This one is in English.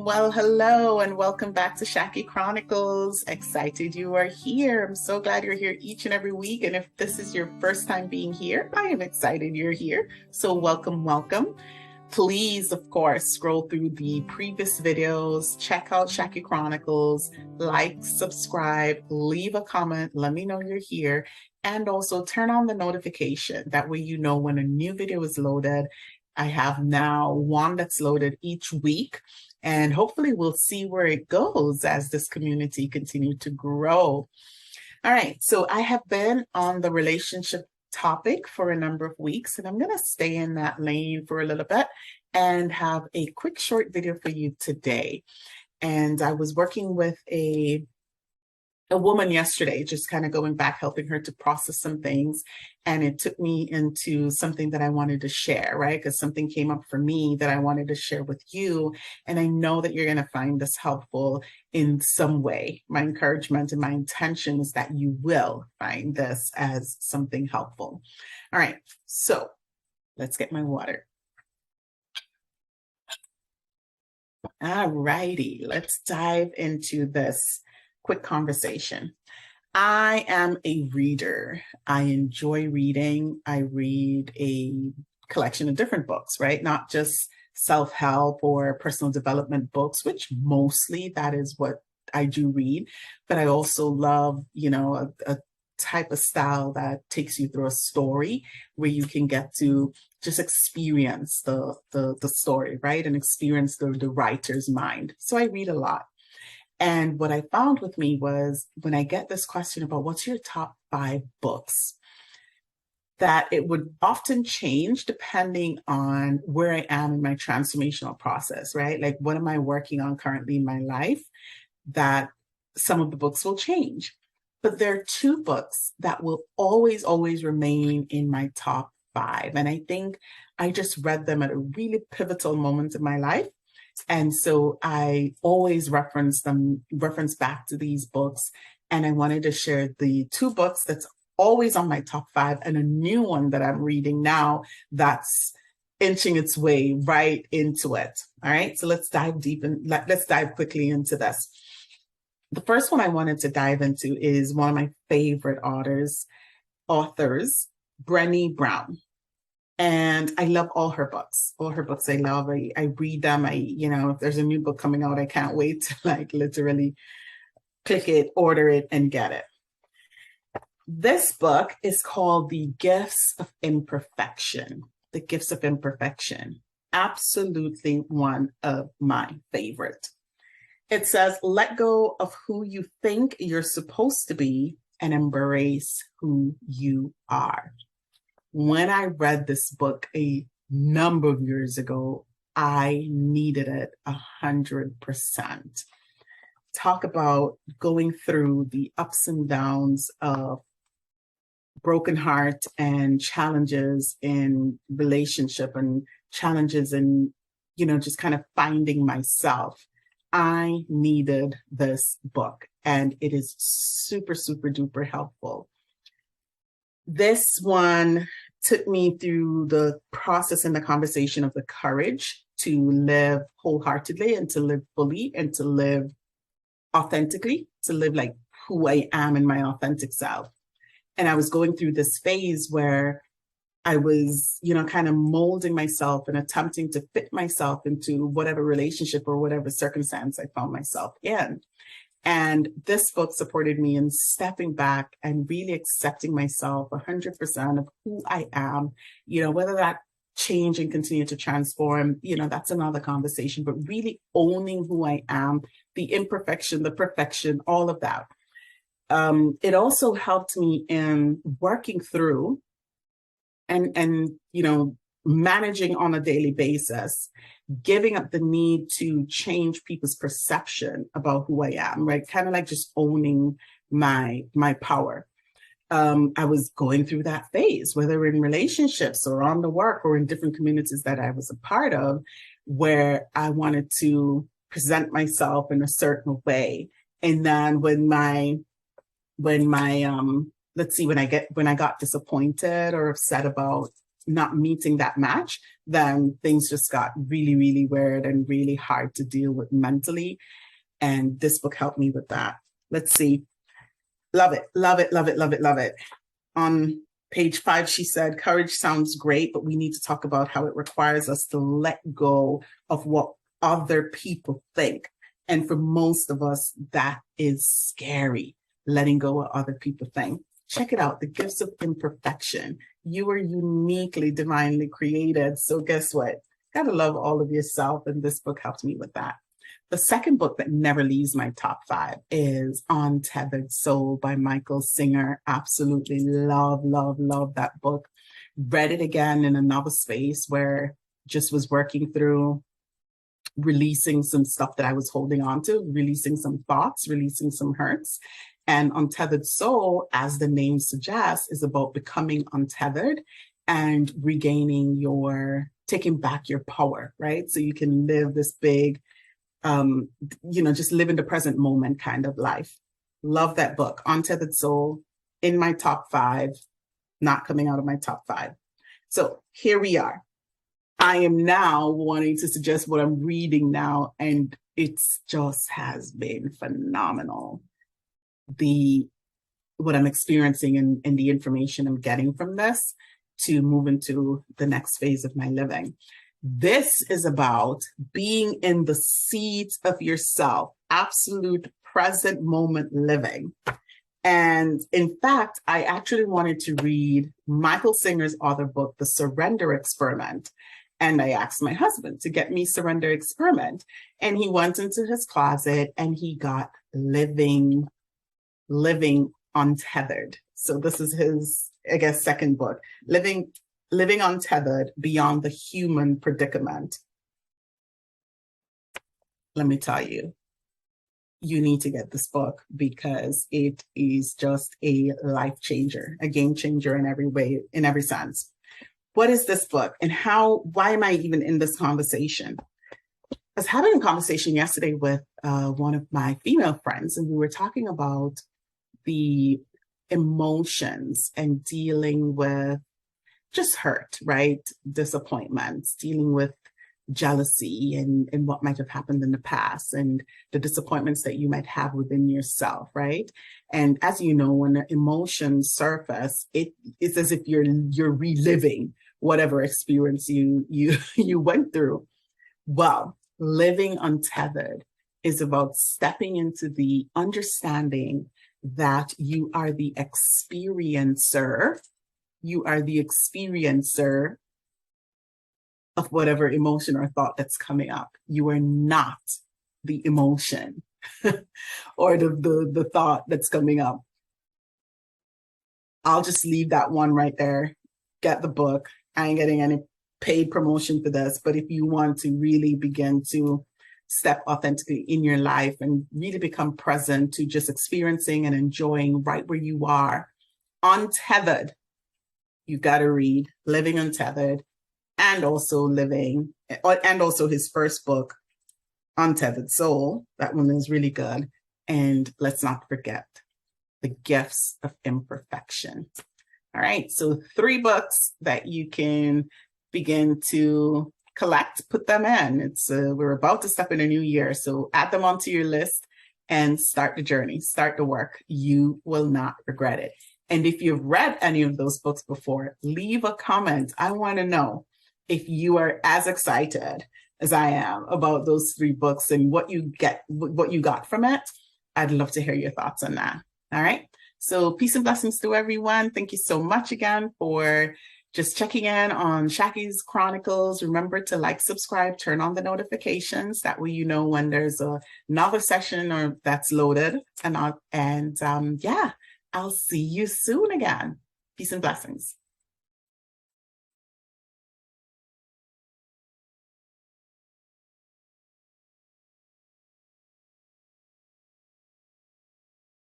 Well, hello and welcome back to Shaki Chronicles. Excited you are here. I'm so glad you're here each and every week. And if this is your first time being here, I am excited you're here. So welcome, welcome. Please, of course, scroll through the previous videos, check out Shaki Chronicles, like, subscribe, leave a comment, let me know you're here, and also turn on the notification. That way you know when a new video is loaded. I have now one that's loaded each week, and hopefully we'll see where it goes as this community continues to grow. All right, so I have been on the relationship topic for a number of weeks, and I'm going to stay in that lane for a little bit and have a quick short video for you today. And I was working with a woman yesterday, just kind of going back, helping her to process some things. And it took me into something that I wanted to share, right? Because something came up for me that I wanted to share with you. And I know that you're going to find this helpful in some way. My encouragement and my intention is that you will find this as something helpful. All right, so let's get my water. All righty, let's dive into this quick conversation. I am a reader. I enjoy reading. I read a collection of different books, right? Not just self-help or personal development books, which mostly that is what I do read, but I also love, a type of style that takes you through a story where you can get to just experience the story, right? And experience the writer's mind. So I read a lot. And what I found with me was when I get this question about what's your top 5 books, that it would often change depending on where I am in my transformational process, right? Like, what am I working on currently in my life, that some of the books will change. But there are 2 books that will always, always remain in my top 5. And I think I just read them at a really pivotal moment in my life. And so I always reference back to these books. And I wanted to share the 2 books that's always on my top 5 and a new one that I'm reading now that's inching its way right into it. All right, so let's dive deep and let's dive quickly into this. The first one I wanted to dive into is one of my favorite authors, Brené Brown. And I love all her books. All her books I love. I read them. If there's a new book coming out, I can't wait to literally click it, order it, and get it. This book is called The Gifts of Imperfection. The Gifts of Imperfection. Absolutely one of my favorite. It says, let go of who you think you're supposed to be and embrace who you are. When I read this book a number of years ago, I needed it 100%. Talk about going through the ups and downs of broken heart and challenges in relationship and challenges in, just kind of finding myself. I needed this book, and it is super, super duper helpful. This one took me through the process and the conversation of the courage to live wholeheartedly and to live fully and to live authentically, to live like who I am in my authentic self. And I was going through this phase where I was, kind of molding myself and attempting to fit myself into whatever relationship or whatever circumstance I found myself in. And this book supported me in stepping back and really accepting myself 100% of who I am, whether that change and continue to transform, that's another conversation, but really owning who I am, the imperfection, the perfection, all of that. It also helped me in working through and managing on a daily basis, giving up the need to change people's perception about who I am, right? Kind of like just owning my power. I was going through that phase, whether in relationships or on the work or in different communities that I was a part of, where I wanted to present myself in a certain way. And then when I got disappointed or upset about not meeting that match, then things just got really, really weird and really hard to deal with mentally. And this book helped me with that. Let's see. Love it, love it, love it, love it, love it. On page 5, she said, courage sounds great, but we need to talk about how it requires us to let go of what other people think. And for most of us, that is scary, letting go of what other people think. Check it out, The Gifts of Imperfection. You are uniquely, divinely created. So guess what? Gotta love all of yourself. And this book helped me with that. The second book that never leaves my top 5 is Untethered Soul by Michael Singer. Absolutely love, love, love that book. Read it again in another space where just was working through releasing some stuff that I was holding on to, releasing some thoughts, releasing some hurts. And Untethered Soul, as the name suggests, is about becoming untethered and regaining taking back your power, right? So you can live this big, just live in the present moment kind of life. Love that book, Untethered Soul, in my top 5, not coming out of my top 5. So here we are. I am now wanting to suggest what I'm reading now, and it just has been phenomenal. What I'm experiencing and the information I'm getting from this to move into the next phase of my living. This is about being in the seat of yourself, absolute present moment living. And in fact, I actually wanted to read Michael Singer's other book, The Surrender Experiment. And I asked my husband to get me Surrender Experiment. And he went into his closet and he got Living Untethered. So this is his, I guess, second book, Living Untethered Beyond the Human Predicament. Let me tell you, you need to get this book because it is just a life changer, a game changer in every way, in every sense. What is this book and why am I even in this conversation? I was having a conversation yesterday with one of my female friends, and we were talking about the emotions and dealing with just hurt, right? Disappointments, dealing with jealousy and what might have happened in the past and the disappointments that you might have within yourself, right? And as you know, when emotions surface, it's as if you're reliving whatever experience you went through. Well, living untethered is about stepping into the understanding that you are the experiencer. You are the experiencer of whatever emotion or thought that's coming up. You are not the emotion or the thought that's coming up. I'll just leave that one right there. Get the book. I ain't getting any paid promotion for this, but if you want to really begin to step authentically in your life and really become present to just experiencing and enjoying right where you are, untethered, you got to read Living Untethered, and also his first book, Untethered Soul. That one is really good. And let's not forget The Gifts of Imperfection. All right, so 3 books that you can begin to collect, put them in. We're about to step in a new year, so add them onto your list and start the journey, start the work. You will not regret it. And if you've read any of those books before, leave a comment. I want to know if you are as excited as I am about those 3 books and what you got from it. I'd love to hear your thoughts on that. All right. So peace and blessings to everyone. Thank you so much again for just checking in on Shaki's Chronicles. Remember to like, subscribe, turn on the notifications. That way you know when there's another session or that's loaded. And yeah, I'll see you soon again. Peace and blessings.